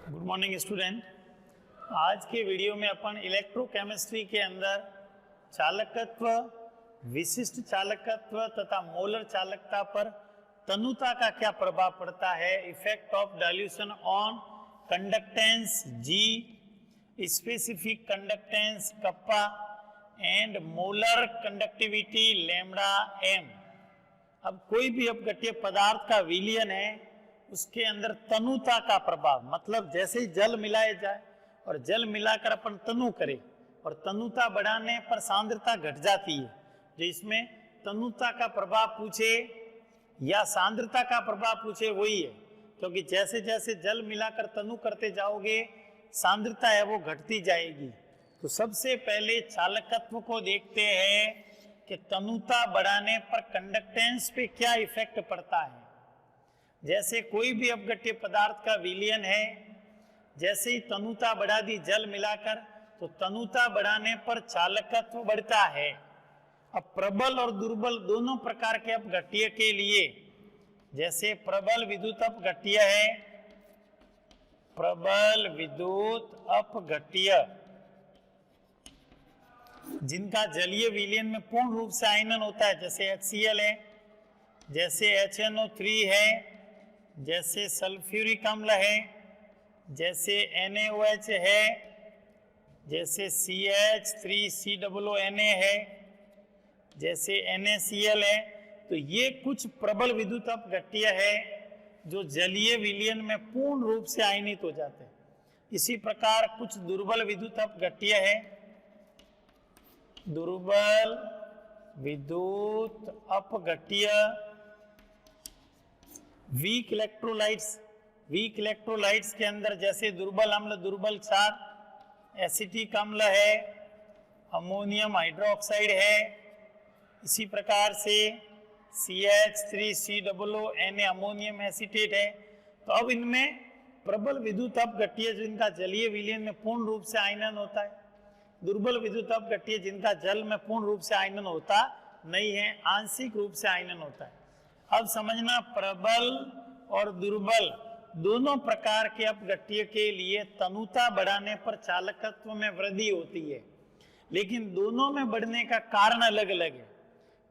Good morning student. आज के video में अपन इलेक्ट्रोकेमिस्ट्री के अंदर चालकत्व, विशिष्ट चालकत्व तथा मोलर चालकता पर तनुता का क्या प्रभाव पड़ता है, effect of dilution on conductance G, specific conductance kappa and molar conductivity lambda M. अब कोई भी अपघट्य पदार्थ का विलयन है, उसके अंदर तनुता का प्रभाव, मतलब जैसे जल मिलाया जाए और जल मिलाकर अपन तनु करें और तनुता बढ़ाने पर सांद्रता घट जाती है। जो इसमें तनुता का प्रभाव पूछे या सांद्रता का प्रभाव पूछे वही है, क्योंकि जैसे जैसे जल मिलाकर तनु करते जाओगे सांद्रता है वो घटती जाएगी। तो सबसे पहले चालकत्व को देखते हैं कि तनुता बढ़ाने पर कंडक्टेंस पे क्या इफेक्ट पड़ता है। जैसे कोई भी अपघट्य पदार्थ का विलयन है, जैसे ही तनुता बढ़ा दी जल मिलाकर, तो तनुता बढ़ाने पर चालकत्व बढ़ता है। अब प्रबल और दुर्बल दोनों प्रकार के अपघट्य के लिए, जैसे प्रबल विद्युत अपघट्य है, प्रबल विद्युत अपघट्य जिनका जलीय विलयन में पूर्ण रूप से आयनन होता है, जैसे HCl है, जैसे HNO3 है, जैसे सल्फ्यूरिक अम्ल है, जैसे NaOH है, जैसे CH3COONA है, जैसे NaCl है। तो ये कुछ प्रबल विद्युत अपघट्य है जो जलीय विलयन में पूर्ण रूप से आयनित हो जाते हैं। इसी प्रकार कुछ दुर्बल विद्युत अपघट्य है। दुर्बल विद्युत अपघट्य वीक इलेक्ट्रोलाइट्स के अंदर जैसे दुर्बल अम्ल, दुर्बल क्षार, एसिटिक अम्ल है, अमोनियम हाइड्रोक्साइड है, इसी प्रकार से CH3COONA अमोनियम एसीटेट है। तो अब इनमें प्रबल विद्युत अपघट्य जिनका जलीय विलयन में पूर्ण रूप से आयनन होता है, दुर्बल विद्युत अपघट्य जिनका जल में पूर्ण रूप से आयनन होता नहीं है, आंशिक रूप से आयनन होता है। अब समझना, प्रबल और दुर्बल दोनों प्रकार के अपघट्य के लिए तनुता बढ़ाने पर चालकत्व में वृद्धि होती है, लेकिन दोनों में बढ़ने का कारण अलग अलग है।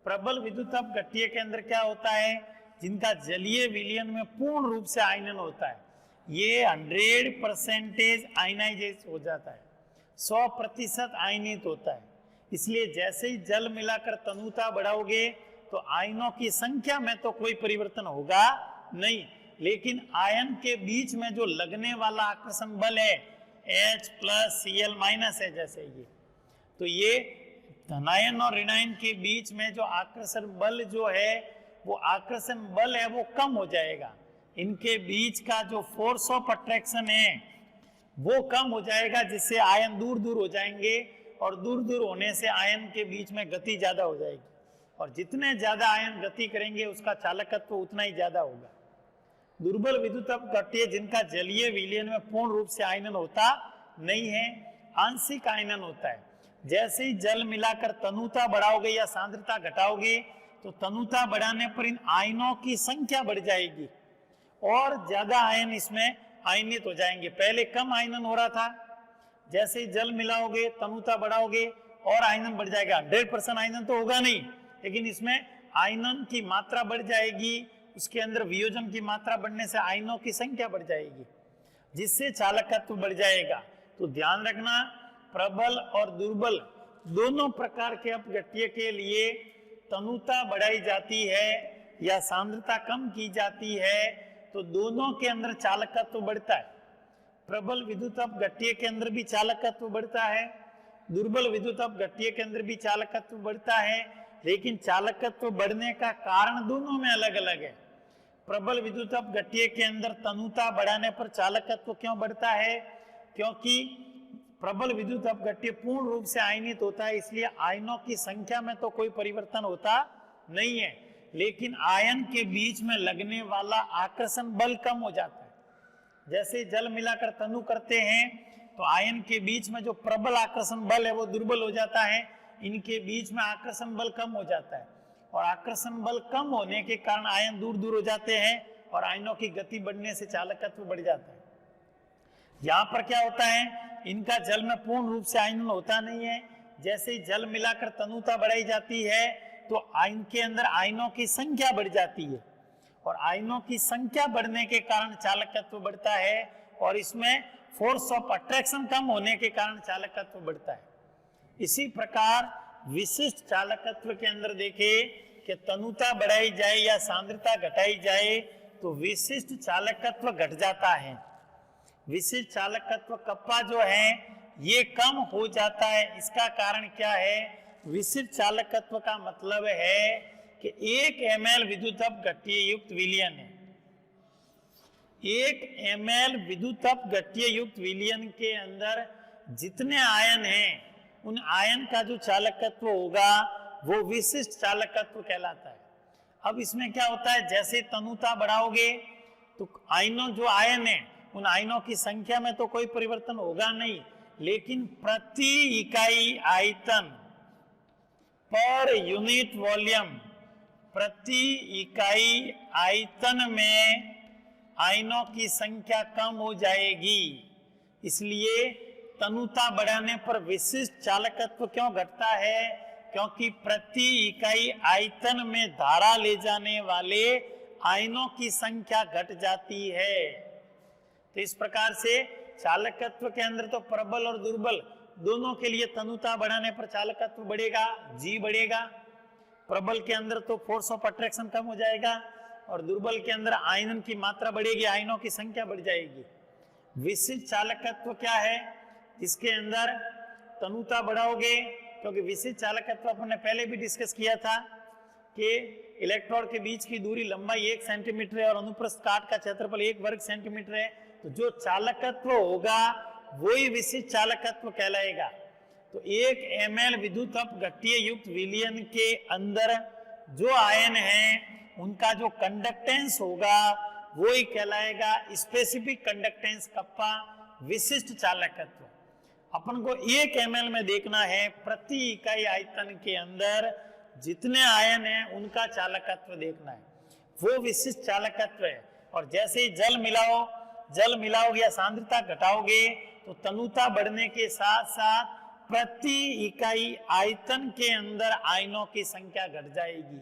प्रबल विद्युत अपघट्य के अंदर क्या होता है, जिनका जलीय विलयन में पूर्ण रूप से आयनन होता है, ये 100% आयनाइज हो जाता है, 100% आयनित होता है। इसलिए जैसे ही जल मिलाकर तनुता बढ़ाओगे तो आयनों की संख्या में तो कोई परिवर्तन होगा नहीं, लेकिन आयन के बीच में जो लगने वाला आकर्षण बल है H+Cl- है, जैसे ये, तो ये धनायन और ऋणायन के बीच में जो आकर्षण बल जो है, वो आकर्षण बल है वो कम हो जाएगा। इनके बीच का जो फोर्स ऑफ अट्रैक्शन है वो कम हो जाएगा, जिससे आयन दूर दूर हो जाएंगे और दूर दूर होने से आयन के बीच में गति ज्यादा हो जाएगी, और जितने ज्यादा आयन गति करेंगे उसका चालकत्व उतना ही ज्यादा होगा। दुर्बल विद्युत अपघट्य जिनका जलीय विलयन में पूर्ण रूप से आयनन होता नहीं है, आंशिक आयनन होता है। जैसे ही जल मिलाकर तनुता बढ़ाओगे या सांद्रता घटाओगे तो तनुता बढ़ाने पर इन आयनों की संख्या बढ़ जाएगी और ज्यादा आयन इसमें आयनित हो जाएंगे। पहले कम आयनन हो रहा था, जैसे ही जल मिलाओगे तनुता बढ़ाओगे और आयनन बढ़ जाएगा। 100% आयनन तो होगा नहीं, लेकिन इसमें आयनन की मात्रा बढ़ जाएगी, उसके अंदर वियोजन की मात्रा बढ़ने से आयनों की संख्या बढ़ जाएगी, जिससे चालकत्व बढ़ जाएगा। तो ध्यान रखना, प्रबल और दुर्बल दोनों प्रकार के अपघट्य के लिए तनुता बढ़ाई जाती है या सांद्रता कम की जाती है तो दोनों के अंदर चालकत्व बढ़ता है। प्रबल विद्युत अपघट्य के अंदर भी चालकत्व बढ़ता है, दुर्बल विद्युत अपघट्य के अंदर भी चालकत्व बढ़ता है, लेकिन चालकत्व बढ़ने का कारण दोनों में अलग अलग है। प्रबल विद्युत अपघट्य के अंदर तनुता बढ़ाने पर चालकत्व क्यों बढ़ता है, क्योंकि प्रबल विद्युत अपघट्य पूर्ण रूप से आयनित होता है, इसलिए आयनों की संख्या में तो कोई परिवर्तन होता नहीं है, लेकिन आयन के बीच में लगने वाला आकर्षण बल कम हो जाता है। जैसे जल मिलाकर तनु करते हैं तो आयन के बीच में जो प्रबल आकर्षण बल है वो दुर्बल हो जाता है, इनके बीच में आकर्षण बल कम हो जाता है, और आकर्षण बल कम होने के कारण आयन दूर दूर हो जाते हैं और आयनों की गति बढ़ने से चालकत्व बढ़ जाता है। यहाँ पर क्या होता है, इनका जल में पूर्ण रूप से आयनन होता नहीं है। जैसे ही जल मिलाकर तनुता बढ़ाई जाती है तो इनके अंदर आयनों की संख्या बढ़ जाती है, और आयनों की संख्या बढ़ने के कारण चालकत्व बढ़ता है, और इसमें फोर्स ऑफ अट्रैक्शन कम होने के कारण चालकत्व बढ़ता है। इसी प्रकार विशिष्ट चालकत्व के अंदर देखें कि तनुता बढ़ाई जाए या सांद्रता घटाई जाए तो विशिष्ट चालकत्व घट जाता है। विशिष्ट चालकत्व कप्पा जो है ये कम हो जाता है। इसका कारण क्या है? विशिष्ट चालकत्व का मतलब है कि 1 ml विद्युतप गठीय युक्त विलयन है। 1 ml विद्युतप गठीय युक्त विलयन के अंदर जितने आयन हैं उन आयन का जो चालकत्व होगा वो विशिष्ट चालकत्व कहलाता है। अब इसमें क्या होता है, जैसे तनुता बढ़ाओगे तो आयनों जो आयन है उन आयनों की संख्या में तो कोई परिवर्तन होगा नहीं, लेकिन प्रति इकाई आयतन पर यूनिट वॉल्यूम, प्रति इकाई आयतन में आयनों की संख्या कम हो जाएगी। इसलिए तनुता बढ़ाने पर विशिष्ट चालकत्व क्यों घटता है? क्योंकि प्रति इकाई आयतन में धारा ले जाने वाले आयनों की संख्या घट जाती है। तो इस प्रकार से चालकत्व के अंदर तो प्रबल और दुर्बल दोनों के लिए तनुता बढ़ाने पर चालकत्व बढ़ेगा, जी बढ़ेगा। प्रबल के अंदर तो फोर्स ऑफ अट्रैक्शन कम हो जाएगा, और दुर्बल के अंदर आयनन की मात्रा बढ़ेगी, आयनों की संख्या बढ़ जाएगी। विशिष्ट चालकत्व क्या है? इसके अंदर तनुता बढ़ाओगे, क्योंकि विशिष्ट चालकत्व अपन ने पहले भी डिस्कस किया था कि इलेक्ट्रोड के बीच की दूरी लंबाई 1 सेंटीमीटर है और अनुप्रस्थ काट का क्षेत्रफल 1 वर्ग सेंटीमीटर है। तो जो चालकत्व होगा वही विशिष्ट चालकत्व कहलाएगा। तो 1 ml विद्युतप गठीय युक्त विलयन के अंदर जो आयन हैं उनका जो कंडक्टेंस होगा वही कहलाएगा स्पेसिफिक कंडक्टेंस कप्पा, विशिष्ट चालकत्व। अपन को 1 ml में देखना है प्रति इकाई आयतन के अंदर जितने आयन हैं उनका चालकत्व देखना है, वो विशिष्ट चालकत्व है। और जैसे ही जल मिलाओगे या सांद्रता घटाओगे तो तनुता बढ़ने के साथ साथ प्रति इकाई आयतन के अंदर आयनों की संख्या घट जाएगी।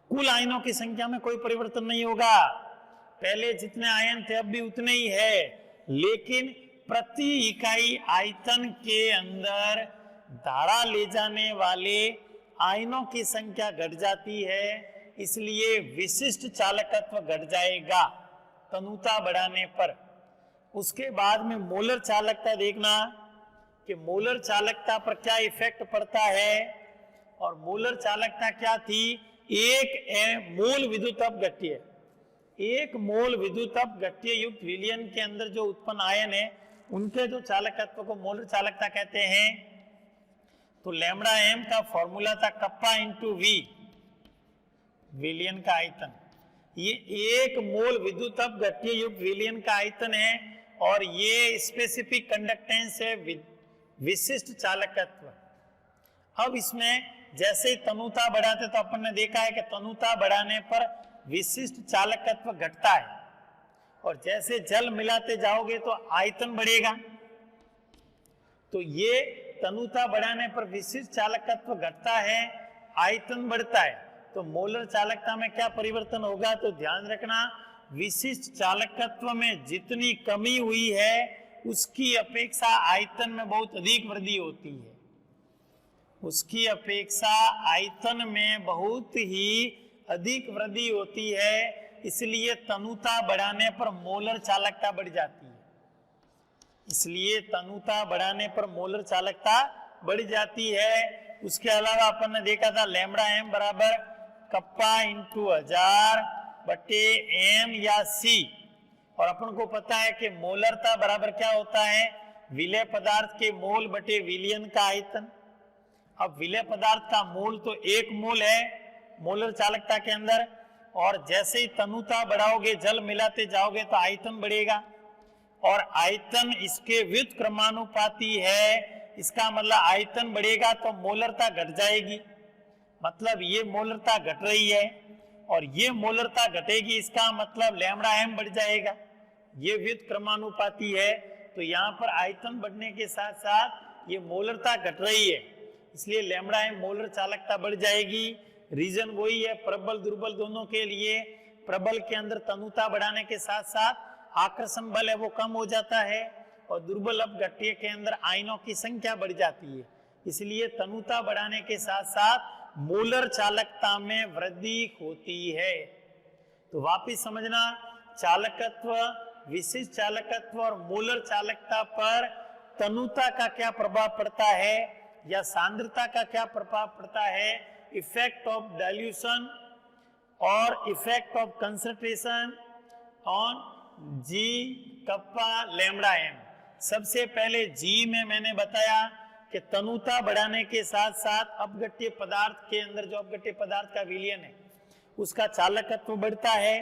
कुल आयनों की संख्या में कोई परिवर्तन नहीं होगा, पहले जितने आयन थे अब भी उतने ही है, लेकिन प्रति इकाई आयतन के अंदर धारा ले जाने वाले आयनों की संख्या घट जाती है, इसलिए विशिष्ट चालकत्व घट जाएगा तनुता बढ़ाने पर। उसके बाद में मोलर चालकता देखना कि मोलर चालकता पर क्या इफेक्ट पड़ता है। और मोलर चालकता क्या थी? 1 मोल विद्युतप गठीय, 1 मोल विद्युतप गठीय युक्त विलयन के अंदर जो उत्पन्न आयन है उनके जो चालकत्व को मोलर चालकता कहते हैं। तो लैम्बडा m का फॉर्मूला था कप्पा इंटू वी, विलयन का आयतन। ये 1 मोल विद्युतप गठीय युक्त विलयन का आयतन है और ये स्पेसिफिक कंडक्टेंस है, विशिष्ट चालकत्व। अब इसमें जैसे ही तनुता बढ़ाते तो अपन ने देखा है कि तनुता बढ़ाने पर विशिष्ट चालकत्व घटता है, और जैसे जल मिलाते जाओगे तो आयतन बढ़ेगा। तो ये तनुता बढ़ाने पर विशिष्ट चालकत्व घटता है, आयतन बढ़ता है। तो मोलर चालकता में क्या परिवर्तन होगा? तो ध्यान रखना, विशिष्ट चालकत्व में जितनी कमी हुई है उसकी अपेक्षा आयतन में बहुत अधिक वृद्धि होती है, उसकी अपेक्षा आयतन में बहुत ही अधिक वृद्धि होती है। इसलिए तनुता बढ़ाने पर मोलर चालकता बढ़ जाती है, इसलिए तनुता बढ़ाने पर मोलर चालकता बढ़ जाती है। उसके अलावा अपन ने देखा था लैम्बडा m बराबर कप्पा इंटू 1000 बटे m या c, और अपन को पता है कि मोलरता बराबर क्या होता है? विलेय पदार्थ के मोल बटे विलयन का आयतन। अब विलेय पदार्थ का मोल तो 1 मोल है मोलर चालकता के अंदर, और जैसे ही तनुता बढ़ाओगे, जल मिलाते जाओगे तो आयतन बढ़ेगा, और आयतन इसके व्युत्क्रमानुपाती क्रमानुपाती है। इसका मतलब आयतन बढ़ेगा तो मोलरता घट जाएगी, मतलब ये मोलरता घट रही है और ये मोलरता घटेगी, इसका मतलब लैम्बडा m बढ़ जाएगा। ये व्युत्क्रमानुपाती है, तो यहाँ पर आयतन बढ़ने के साथ साथ ये मोलरता घट रही है, इसलिए लैम्बडा एम मोलर चालकता बढ़ जाएगी। रीजन वही है, प्रबल दुर्बल दोनों के लिए। प्रबल के अंदर तनुता बढ़ाने के साथ साथ आकर्षण बल है वो कम हो जाता है, और दुर्बल अपघट्य के अंदर आयनों की संख्या बढ़ जाती है, इसलिए तनुता बढ़ाने के साथ साथ मोलर चालकता में वृद्धि होती है। तो वापिस समझना, चालकत्व, विशिष्ट चालकत्व और मोलर चालकता पर तनुता का क्या प्रभाव पड़ता है या सांद्रता का क्या प्रभाव पड़ता है। इफेक्ट ऑफ डाइल्यूशन और effect of concentration on G kappa lambda M. सबसे पहले जी में मैंने बताया कि तनुता बढ़ाने के साथ साथ अपघट्य पदार्थ के अंदर जो अपघट्य पदार्थ का विलयन है उसका चालकत्व बढ़ता है।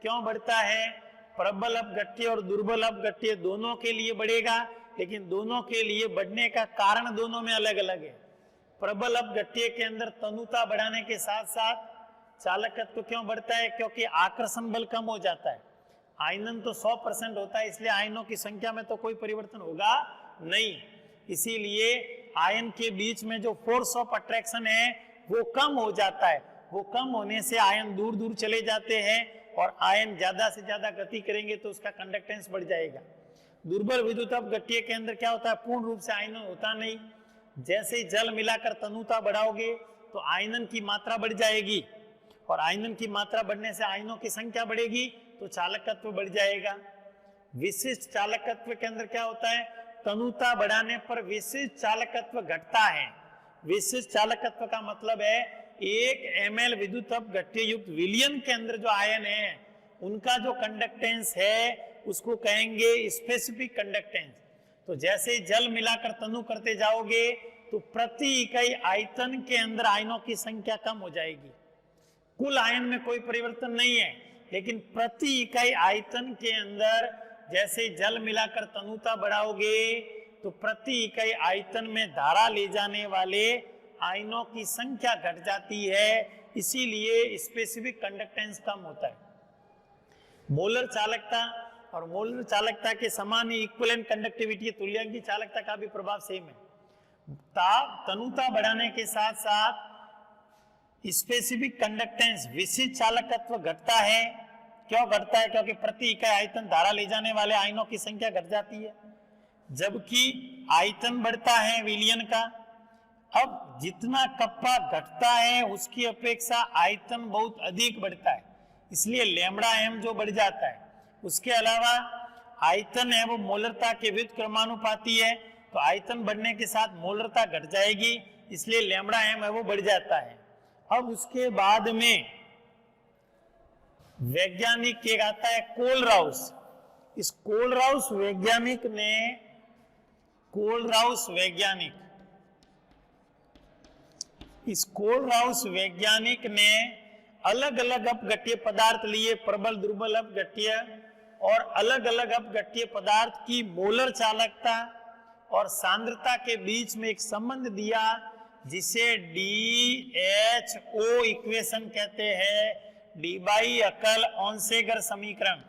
क्यों बढ़ता है? प्रबल अपघट्य और दुर्बल अपघट्य दोनों के लिए बढ़ेगा, लेकिन दोनों के लिए बढ़ने का कारण दोनों में अलग अलग है। प्रबल अपघट्य के अंदर तनुता बढ़ाने के साथ साथ चालकत्व क्यों बढ़ता है? क्योंकि आकर्षण बल कम हो जाता है। आयनन तो 100% होता है, इसलिए आयनों की संख्या में तो कोई परिवर्तन होगा नहीं, इसीलिए आयन के बीच में जो फोर्स ऑफ अट्रैक्शन है वो कम हो जाता है। वो कम होने से आयन दूर दूर चले जाते हैं, और आयन ज्यादा से ज्यादा गति करेंगे तो उसका कंडक्टेंस बढ़ जाएगा। दुर्बल विद्युत अपघट्य के अंदर क्या होता है? पूर्ण रूप से आयनन होता नहीं। जैसे ही जल मिलाकर तनुता बढ़ाओगे तो आयनन की मात्रा बढ़ जाएगी, और आयनन की मात्रा बढ़ने से आयनों की संख्या बढ़ेगी तो चालकत्व बढ़ जाएगा। विशिष्ट चालकत्व के अंदर क्या होता है? तनुता बढ़ाने पर विशिष्ट चालकत्व घटता है। विशिष्ट चालकत्व का मतलब है 1 ml विद्युत अपघट्य युक्त विलयन के अंदर जो आयन है उनका जो कंडक्टेंस है उसको कहेंगे स्पेसिफिक कंडक्टेंस। तो जैसे जल मिलाकर तनु करते जाओगे तो प्रति इकाई आयतन के अंदर आयनों की संख्या कम हो जाएगी। कुल आयन में कोई परिवर्तन नहीं है, लेकिन प्रति इकाई आयतन के अंदर जैसे जल मिलाकर तनुता बढ़ाओगे तो प्रति इकाई आयतन में धारा ले जाने वाले आयनों की संख्या घट जाती है, इसीलिए स्पेसिफिक कंडक्टेंस कम होता है। मोलर चालकता और मोलर चालकता के समान ही इक्विवेलेंट कंडक्टिविटी तुल्यांकी चालकता का भी प्रभाव सेम है। तनुता बढ़ाने के साथ साथ स्पेसिफिक कंडक्टेंस विशिष्ट चालकत्व घटता है। क्यों घटता है? क्योंकि प्रति इकाई आयतन धारा ले जाने वाले आयनों की संख्या घट जाती है, जबकि आयतन बढ़ता है विलयन का। अब जितना कप्पा घटता है उसकी अपेक्षा आयतन बहुत अधिक बढ़ता है, इसलिए लैम्बडा एम जो बढ़ जाता है। उसके अलावा आयतन है वो मोलरता के व्युत्क्रमानुपाती है, तो आयतन बढ़ने के साथ मोलरता घट जाएगी, इसलिए लैम्बडा एम है वो बढ़ जाता है। अब उसके बाद में वैज्ञानिक एक आता है कोलराउस। इस कोलराउस वैज्ञानिक ने अलग अलग अपघट्य पदार्थ लिए, प्रबल दुर्बल अपघट्य, और अलग अलग अपघट्य पदार्थ की मोलर चालकता और सांद्रता के बीच में एक संबंध दिया जिसे DHO इक्वेशन कहते हैं, डीबाई-अकल ऑनसेगर समीकरण।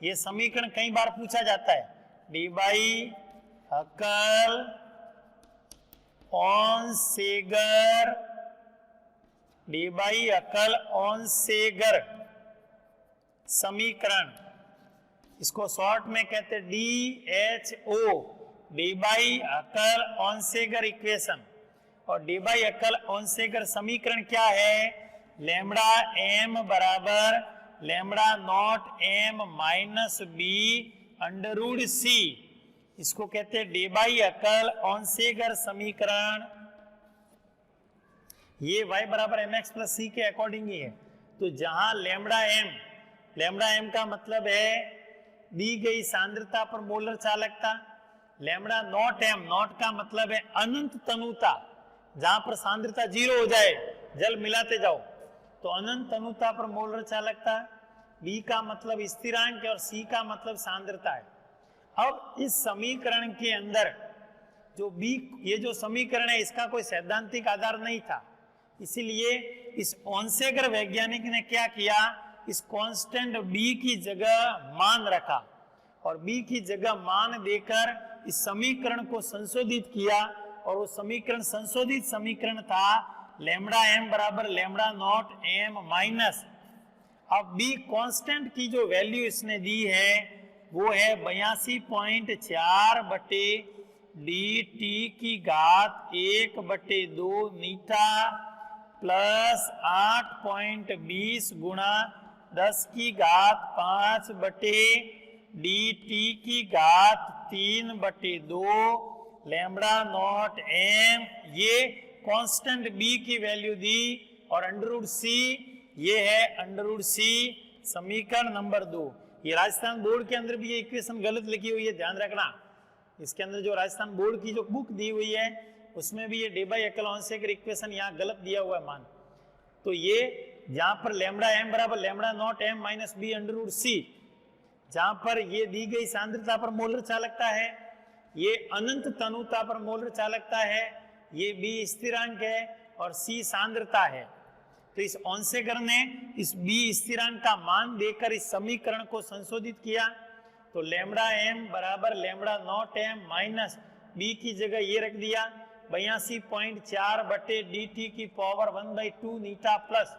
ये समीकरण कई बार पूछा जाता है, डीबाई-अकल ऑनसेगर समीकरण, इसको शॉर्ट में कहते हैं DHO, डीबाई-अकल ऑनसेगर इक्वेशन। और डीबाई-अकल ऑनसेगर समीकरण क्या है? लैम्बडा एम बराबर lambda nought M minus B under root C, इसको कहते हैं डीबाई-अकल ऑनसेगर समीकरण। ये y बराबर mx प्लस सी के अकॉर्डिंग ही है। तो जहां लैम्बडा एम का मतलब है दी गई सांद्रता पर मोलर चालकता, लैम्बडा नॉट एम, नॉट का मतलब है अनंत तनुता, जहां पर सांद्रता 0 हो जाए, जल मिलाते जाओ तो अनंत तनुता पर मोलर चालकता। बी का मतलब स्थिरांक है और सी का मतलब सांद्रता है। अब इस समीकरण के अंदर जो बी, ये जो समीकरण है इसका कोई सैद्धांतिक आधार नहीं था, इसीलिए इस ऑनसेगर वैज्ञानिक ने क्या किया, इस कांस्टेंट बी की जगह मान रखा और बी की जगह मान देकर इस समीकरण को संशोधित किया, और वो समीकरण संशोधित समीकरण था लैम्बडा एम बराबर लैम्बडा नॉट एम माइनस, अब बी कांस्टेंट की जो वैल्यू इसने दी है वो है 82.4 बटे डी टी की घात 1/2 नीटा प्लस 8.20 गुणा 10 की घात 5 बटे डी टी की घात 3/2 लैम्बडा नॉट एम, ये कांस्टेंट बी की वैल्यू दी, और अंडर रूट सी ये है अंडर रूट सी समीकरण नंबर 2। ये राजस्थान बोर्ड के अंदर भी ये इक्वेशन गलत लिखी हुई है, ध्यान रखना। इसके अंदर जो राजस्थान बोर्ड की जो बुक दी हुई है उसमें भी ये D by Huckel Onsager equation यहाँ गलत दिया हुआ है मान। तो ये जहां पर लैम्बडा एम बराबर lambda nought M minus B under root C, जहां पर ये दी गई सांद्रता पर मोलर चालकता है, ये अनंत तनुता पर मोलर चालकता है, ये बी स्थिरांक है और सी सांद्रता है। तो इस ऑनसेकर ने इस बी स्थिरांक का मान देकर इस समीकरण को संशोधित किया, तो लैम्बडा एम बराबर lambda nought M minus B की जगह ये रख दिया 82.4 बटे डी टी की पावर 1/2 नीटा प्लस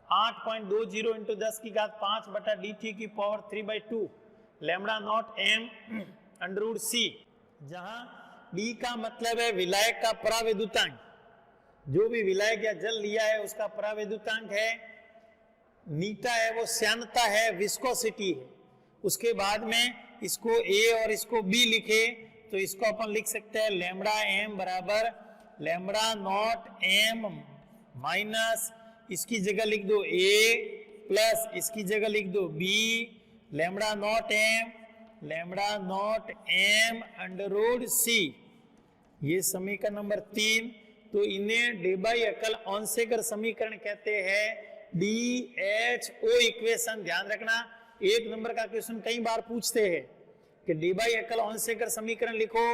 8.20 इंटू 10 की घात 5 बटा डी टी की power 3/2 lambda nought M under root C, जहां बी का मतलब है विलायक का परावैद्युतांक, जो भी विलायक या जल लिया है उसका परावैद्युतांक है, नीटा है वो श्यानता है, विस्कोसिटी है। उसके बाद में इसको ए और इसको बी लिखे तो इसको अपन लिख सकते हैं लैम्बडा एम बराबर लैम्बडा नॉट एम माइनस इसकी जगह लिख दो ए प्लस इसकी जगह लिख दो B lambda nought M under root C, ये समीकरण नंबर 3। तो इन्हें डी बाई एकल ऑनसेकर समीकरण कहते हैं, डी एच ओ इक्वेशन। ध्यान रखना, एक नंबर का क्वेश्चन कई बार पूछते हैं कि डी बाई एकल ऑनसेकर समीकरण लिखो,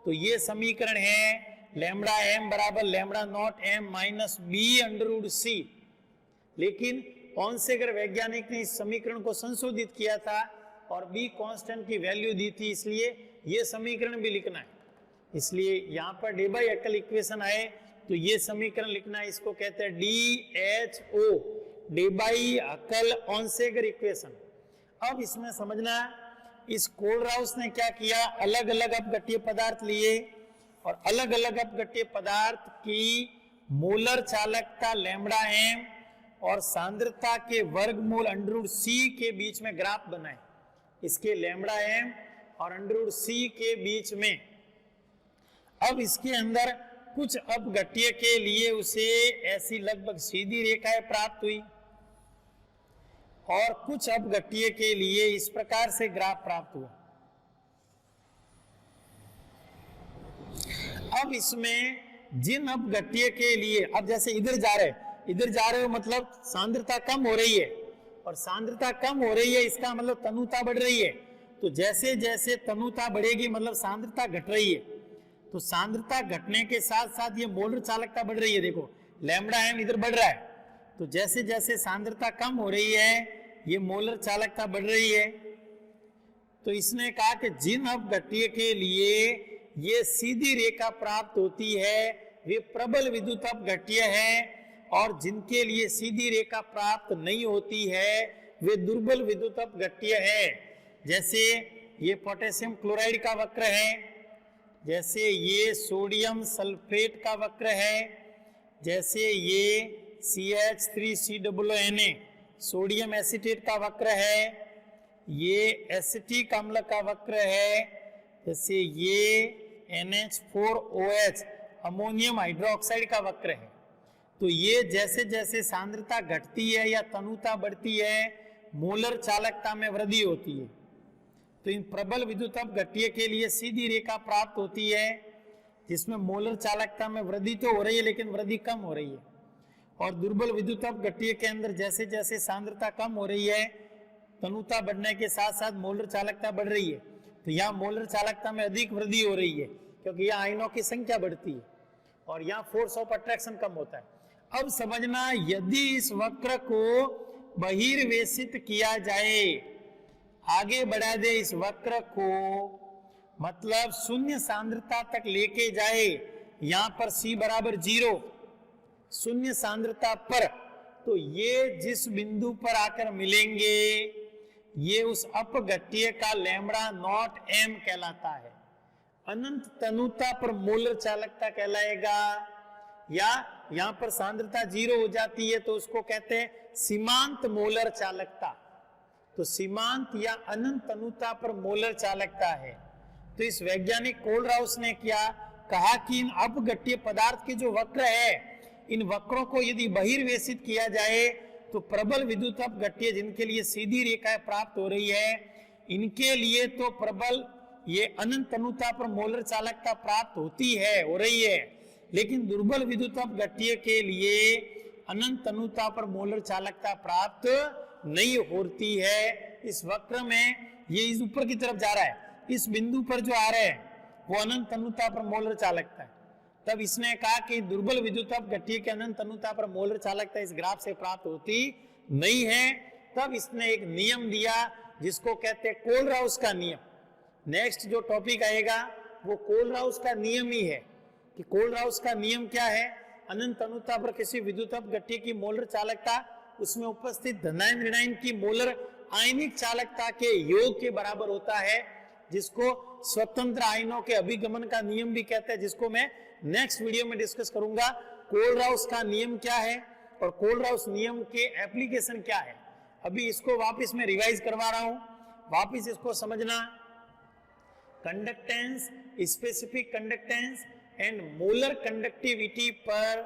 तो ये समीकरण है लैम्बडा एम बराबर lambda nought M minus B under root C. लेकिन ऑनसेकर वैज्ञानिक ने इस समीकरण को संशोधित किया था और बी कांस्टेंट की वैल्यू दी थी, इसलिए ये समीकरण भी लिखना है। इसलिए यहाँ पर डी बाई एकल इक्वेशन आए तो ये समीकरण लिखना है, इसको कहते हैं D H O, Debye Huckel Onsager equation. अब इसमें समझना, इस कोलराउस ने क्या किया, अलग अलग अपघट्य पदार्थ लिए और अलग अलग अपघट्य पदार्थ की मोलर चालकता लैम्बडा एम और सांद्रता के वर्गमूल अंडर रूट सी के बीच में ग्राफ बनाए। इसके लैम्बडा एम और अंडर रूट सी के बीच में, अब इसके अंदर कुछ अपघट्य के लिए उसे ऐसी लगभग सीधी रेखाएं प्राप्त हुई और कुछ अपघट्य के लिए इस प्रकार से ग्राफ प्राप्त हुआ। अब इसमें जिन अपघट्य के लिए, अब जैसे इधर जा रहे हो मतलब सांद्रता कम हो रही है, और सांद्रता कम हो रही है इसका मतलब तनुता बढ़ रही है। तो जैसे जैसे तनुता बढ़ेगी मतलब सांद्रता घट रही है, तो सांद्रता घटने के साथ साथ ये मोलर चालकता बढ़ रही है। देखो लैम्बडा एम इधर बढ़ रहा है, तो जैसे जैसे सांद्रता कम हो रही है ये मोलर चालकता बढ़ रही है। तो इसने कहा कि जिन अपघट्य के लिए ये सीधी रेखा प्राप्त होती है वे प्रबल विद्युत अपघट्य है, और जिनके लिए सीधी रेखा प्राप्त नहीं होती है वे दुर्बल विद्युत अपघट्य है। जैसे ये पोटेशियम क्लोराइड का वक्र है, जैसे ये सोडियम सल्फेट का वक्र है, जैसे ये CH3COONA सोडियम एसीटेट का वक्र है, ये एसिटिक अम्ल का वक्र है, जैसे ये NH4OH अमोनियम हाइड्रोक्साइड का वक्र है। तो ये जैसे जैसे सांद्रता घटती है या तनुता बढ़ती है मोलर चालकता में वृद्धि होती है। तो इन प्रबल विद्युत अपघट्य के लिए सीधी रेखा प्राप्त होती है जिसमें मोलर चालकता में वृद्धि तो हो रही है लेकिन वृद्धि कम हो रही है, और दुर्बल विद्युत अपघट्य के अंदर जैसे जैसे सांद्रता कम हो रही है तनुता बढ़ने के साथ साथ मोलर चालकता बढ़ रही है। तो यहाँ मोलर चालकता में अधिक वृद्धि हो रही है क्योंकि यहाँ आयनों की संख्या बढ़ती है और यहाँ फोर्स ऑफ अट्रैक्शन कम होता है। अब समझना, यदि इस वक्र को बहिर्वेशित किया जाए, आगे बढ़ा दे इस वक्र को, मतलब शून्य सांद्रता तक लेके जाए, यहां पर C बराबर 0 शून्य सांद्रता पर, तो ये जिस बिंदु पर आकर मिलेंगे ये उस अपघट्य का लैम्ब्डा नॉट m कहलाता है। अनंत तनुता पर मोलर चालकता कहलाएगा, या यहां पर सांद्रता 0 हो जाती है तो उसको कहते हैं सीमांत मोलर चालकता। तो सीमांत या अनंत तनुता पर मोलर चालकता है। तो इस वैज्ञानिक कोलराउस ने क्या कहा कि इन अपघट्य पदार्थ के जो वक्र है, इन वक्रों को यदि बहिर्वेशित किया जाए तो प्रबल विद्युत अपघट्य जिनके लिए सीधी रेखाएं प्राप्त हो रही है, इनके लिए तो प्रबल ये अनंत तनुता पर मोलर चालकता प्राप्त होती है, हो रही है, लेकिन दुर्बल विद्युत अपघट्य के लिए अनंत तनुता पर मोलर चालकता प्राप्त नहीं होती है। इस वक्र में ये इस ऊपर की तरफ जा रहा है, इस बिंदु पर जो आ रहा है वो अनंत तनुता पर मोलर चालकता है। तब इसने कहा कि दुर्बल विद्युत अपघट्य के अनंत तनुता पर मोलर चालकता इस ग्राफ से प्राप्त होती नहीं है। तब इसने एक नियम दिया जिसको कहते हैं कोलराउस का नियम। नेक्स्ट जो टॉपिक आएगा वो कोलराउस का नियम ही है कि कोलराउस का नियम क्या है। अनंत तनुता पर किसी विद्युत अपघट्य की मोलर चालकता उसमें उपस्थित धनायन ऋणायन की मोलर आयनिक चालकता के योग के बराबर होता है, जिसको स्वतंत्र आयनों के अभिगमन का नियम भी कहते हैं, जिसको मैं नेक्स्ट वीडियो में डिस्कस करूंगा। कोलराउस का नियम क्या है और कोलराउस नियम के एप्लीकेशन क्या है, अभी इसको वापस मैं रिवाइज करवा रहा हूं, वापस इसको समझना। Conductance, specific conductance and molar conductivity पर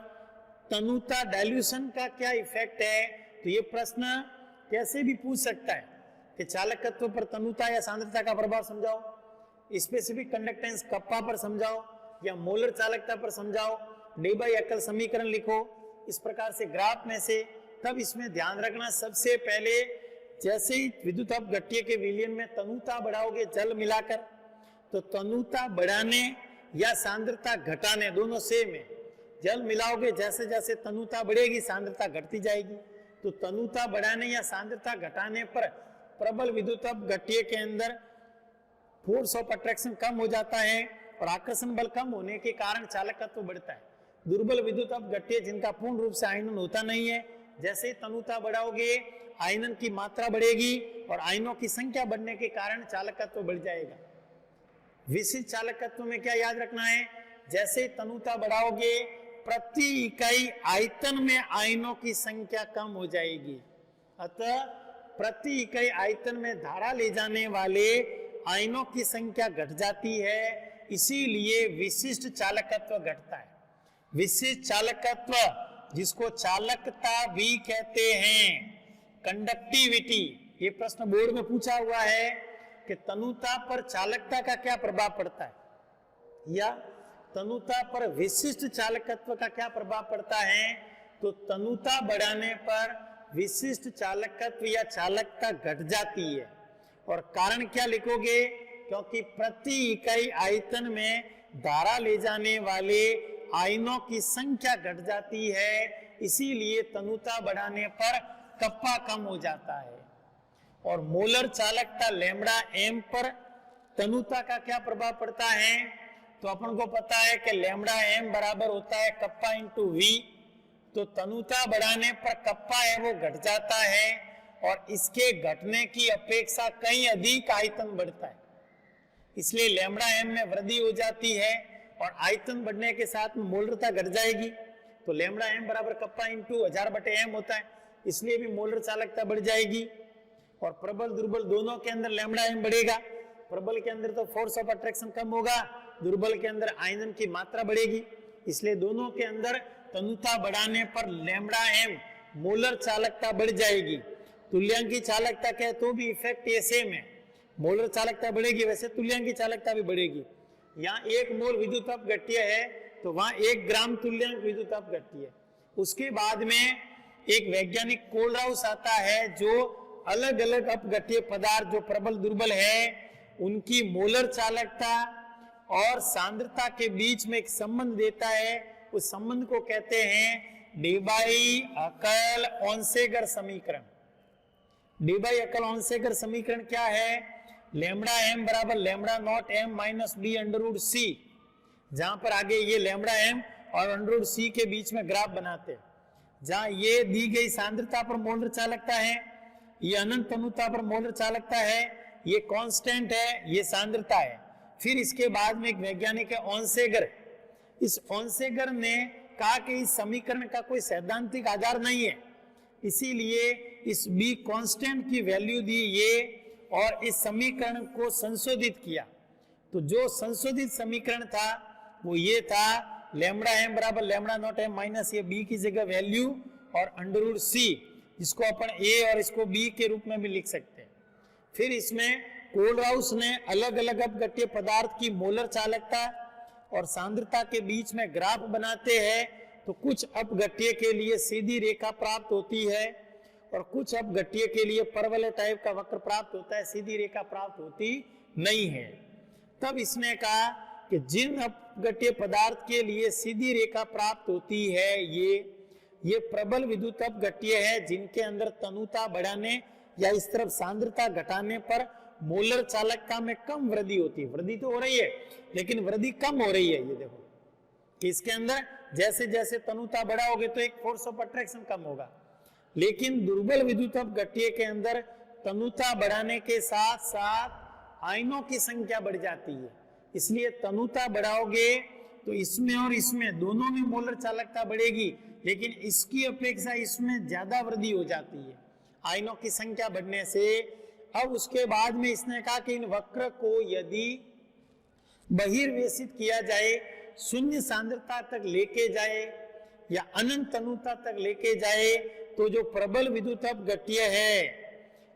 तनुता डाइल्यूशन का क्या इफेक्ट है। तो ये प्रश्न कैसे भी पूछ सकता है कि चालकत्व पर तनुता या सांद्रता का प्रभाव समझाओ, स्पेसिफिक कंडक्टेंस कप्पा पर समझाओ, या मोलर चालकता पर समझाओ, डे-बाई-एकल समीकरण लिखो, इस प्रकार से ग्राफ में से। तब इसमें ध्यान रखना सबसे पहले जैसे ही विद्युत अपघट्य के विलयन में तनुता बढ़ाओगे जल मिलाकर, तो तनुता बढ़ाने या सांद्रता घटाने दोनों सेम है। जल मिलाओगे जैसे जैसे तनुता बढ़ेगी सांद्रता घटती जाएगी। तो तनुता बढ़ाने या सांद्रता घटाने पर प्रबल विद्युत अपघट्य के अंदर फोर्स ऑफ अट्रैक्शन कम हो जाता है और आकर्षण बल कम होने के कारण चालकत्व बढ़ता है। दुर्बल विद्युत अपघट्य जिनका पूर्ण रूप से आयनन होता नहीं है, जैसे तनुता बढ़ाओगे आयनन की मात्रा बढ़ेगी और आयनों की संख्या बढ़ने के कारण चालकत्व बढ़ जाएगा। विशिष्ट चालकत्व में क्या याद रखना है, जैसे तनुता बढ़ाओगे प्रति इकाई आयतन में आयनों की संख्या कम हो जाएगी, अतः प्रति इकाई आयतन में धारा ले जाने वाले आयनों की संख्या घट जाती है, इसीलिए विशिष्ट चालकत्व घटता है। विशिष्ट चालकत्व जिसको चालकता भी कहते हैं, कंडक्टिविटी, ये प्रश्न बोर्ड में पूछा हुआ है कि तनुता पर चालकता का क्या प्रभाव पड़ता है, या तनुता पर विशिष्ट चालकत्व का क्या प्रभाव पड़ता है। तो तनुता बढ़ाने पर विशिष्ट चालकत्व या चालकता घट जाती है। और कारण क्या लिखोगे, क्योंकि प्रति इकाई आयतन में धारा ले जाने वाले आयनों की संख्या घट जाती है, इसीलिए तनुता बढ़ाने पर कप्पा कम हो जाता है। और मोलर चालकता लैम्ब्डा m पर तनुता का क्या प्रभाव पड़ता है, तो अपन को पता है कि लैम्ब्डा m बराबर होता है कप्पा इंटू v। तो तनुता बढ़ाने पर कप्पा है वो घट जाता है और इसके घटने की अपेक्षा कहीं अधिक आयतन बढ़ता है, इसलिए लैम्ब्डा m में वृद्धि हो जाती है और आयतन बढ़ने के साथ में मोलरता घट जाएगी। तो लैम्ब्डा m बराबर कप्पा इंटू 1000/m होता है, इसलिए भी मोलर चालकता बढ़ जाएगी। और प्रबल दुर्बल दोनों के अंदर लैम्ब्डा m बढ़ेगा। प्रबल के अंदर तो फोर्स ऑफ अट्रैक्शन कम होगा, दुर्बल के अंदर आयनन की मात्रा बढ़ेगी, इसलिए दोनों के अंदर तनुता बढ़ाने पर लैम्ब्डा m मोलर चालकता बढ़ जाएगी। तुल्यांकी चालकता क्या है तो भी इफेक्ट ये सेम है, मोलर चालकता बढ़ेगी वैसे तुल्यांकी चालकता भी बढ़ेगी। यहाँ 1 मोल विद्युत अपघट्य है तो वहां 1 ग्राम तुल्यांक विद्युत अपघट्य है। उसके बाद में एक वैज्ञानिक कोलराउस आता है जो अलग अलग अपघट्य पदार्थ जो प्रबल दुर्बल है उनकी मोलर चालकता और सांद्रता के बीच में एक संबंध देता है। उस संबंध को कहते हैं डे-बाई-एकल ओंसेगर समीकरण। डी बाई अकल ऑनसेकर समीकरण क्या है, लैम्बडा एम बराबर lambda nought M minus B under root C, जहां पर आगे ये लैम्बडा एम और अंडर रूट सी के बीच में ग्राफ बनाते हैं, जहां ये दी गई सांद्रता पर मोलर चालकता है, ये अनंत तनुता पर मोलर चालकता है, ये कांस्टेंट है, ये सांद्रता है। फिर इसके बाद में एक वैज्ञानिक है ऑनसेगर, इस ऑनसेगर ने कहा कि इस समीकरण का कोई सैद्धांतिक आधार नहीं है, इसीलिए इस बी कांस्टेंट की वैल्यू दी ये और इस समीकरण को संशोधित किया। तो जो संशोधित समीकरण था वो ये था, लैम्बडा एम बराबर लैम्बडा नॉट एम माइनस ये बी की जगह वैल्यू और अंडर रूट सी, जिसको अपन ए और इसको बी के रूप में भी लिख सकते हैं। फिर इसमें कोलराउस ने अलग अलग अपघट्य पदार्थ की मोलर चालकता और सांद्रता के बीच में ग्राफ बनाते हैं, तो कुछ अपघट्य के लिए सीधी रेखा प्राप्त होती है और कुछ अपघट्य के लिए परवलय टाइप का वक्र प्राप्त होता है, सीधी रेखा प्राप्त होती नहीं है। तब इसने कहा कि जिन अपघट्य पदार्थ के लिए सीधी रेखा प्राप्त होती है ये प्रबल विद्युत अपघट्य है, जिनके अंदर तनुता बढ़ाने या इस तरफ सांद्रता घटाने पर मोलर चालकता में कम वृद्धि होती है। वृद्धि तो हो रही है लेकिन वृद्धि कम हो रही है। ये देखो कि इसके अंदर जैसे जैसे तनुता बढ़ाओगे तो एक फोर्स ऑफ अट्रैक्शन कम होगा, लेकिन दुर्बल विद्युत अपघट्य के अंदर तनुता बढ़ाने के साथ साथ आयनों की संख्या बढ़ जाती है, इसलिए तनुता बढ़ाओगे तो इसमें और इसमें दोनों में मोलर चालकता बढ़ेगी, लेकिन इसकी अपेक्षा इसमें ज्यादा वृद्धि हो जाती है आयनों की संख्या बढ़ने से। अब उसके बाद में इसने कहा कि इन वक्र को यदि बहिर्वेशित किया जाए, शून्य सांद्रता तक लेके जाए या अनंत तनुता तक लेके जाए, तो जो प्रबल विद्युत अपघट्य है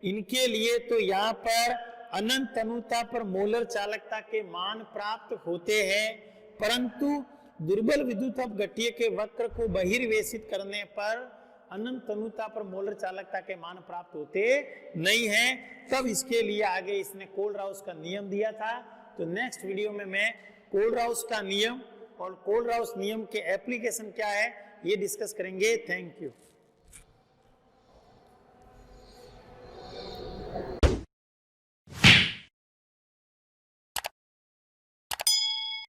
इनके लिए तो यहाँ पर अनंत तनुता पर मोलर चालकता के मान प्राप्त होते हैं, परंतु दुर्बल विद्युत अपघट्य के वक्र को बहिर्वेशित करने पर अनंत तनुता पर मोलर चालकता के मान प्राप्त होते नहीं हैं। तब इसके लिए आगे इसने कोलराउस का नियम दिया था। तो नेक्स्ट वीडियो में मैं कोलराउस का नियम और कोलराउस नियम के एप्लीकेशन क्या है ये डिस्कस करेंगे। Thank you.